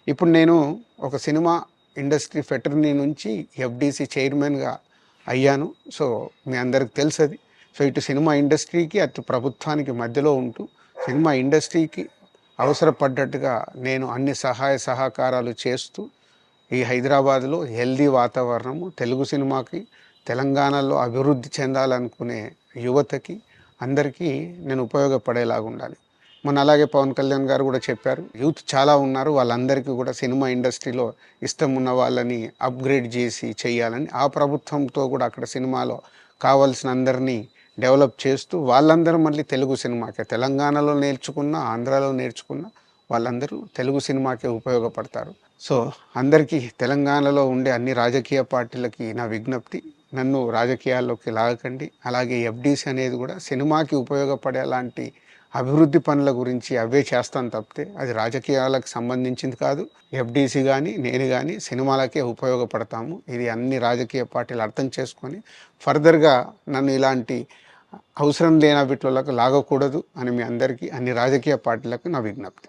ఇప్పుడు నేను ఒక సినిమా ఇండస్ట్రీ ఫెటర్నీ నుంచి ఎఫ్‌డీసీ చైర్మన్‌గా అయ్యాను. సో, మీ అందరికి తెలుసది. సో, ఇటు సినిమా ఇండస్ట్రీకి, అటు ప్రభుత్వానికి మధ్యలో ఉంటూ, సినిమా ఇండస్ట్రీకి అవసరపడ్డట్టుగా నేను అన్ని సహాయ సహకారాలు చేస్తూ, ఈ హైదరాబాద్‌లో హెల్తీ వాతావరణము, తెలుగు సినిమాకి, తెలంగాణలో అభివృద్ధి చెందాలనుకునే యువతకి, అందరికీ నేను ఉపయోగపడేలాగుండాలి. మొన్న అలాగే పవన్ కళ్యాణ్ గారు కూడా చెప్పారు. యూత్ చాలా ఉన్నారు. వాళ్ళందరికీ కూడా సినిమా ఇండస్ట్రీలో ఇష్టం ఉన్న వాళ్ళని అప్‌గ్రేడ్ జేసి చెయ్యాలని, ఆ ప్రభుత్వంతో కూడా అక్కడ సినిమాలో కావాల్సిన అందరినీ డెవలప్ చేస్తూ, వాళ్ళందరూ మళ్ళీ తెలుగు సినిమాకే, తెలంగాణలో నేర్చుకున్న, ఆంధ్రాలో నేర్చుకున్న వాళ్ళందరూ తెలుగు సినిమాకే ఉపయోగపడతారు. సో, అందరికీ తెలంగాణలో ఉండే అన్ని రాజకీయ పార్టీలకి నా విజ్ఞప్తి, నన్ను రాజకీయాల్లోకి లాగకండి. అలాగే ఎఫ్‌డీసీ అనేది కూడా సినిమాకి ఉపయోగపడేలాంటి అభివృద్ధి పనుల గురించి అవే చేస్తాను తప్పితే, అది రాజకీయాలకు సంబంధించింది కాదు. ఎఫ్‌డీసీ గానీ, నేను గానీ సినిమాలకే ఉపయోగపడతాము. ఇది అన్ని రాజకీయ పార్టీలు అర్థం చేసుకొని, ఫర్దర్‌గా నన్ను ఇలాంటి అవసరం లేని వీటిలోకి లాగకూడదు అని మీ అందరికీ, అన్ని రాజకీయ పార్టీలకు నా విజ్ఞప్తి.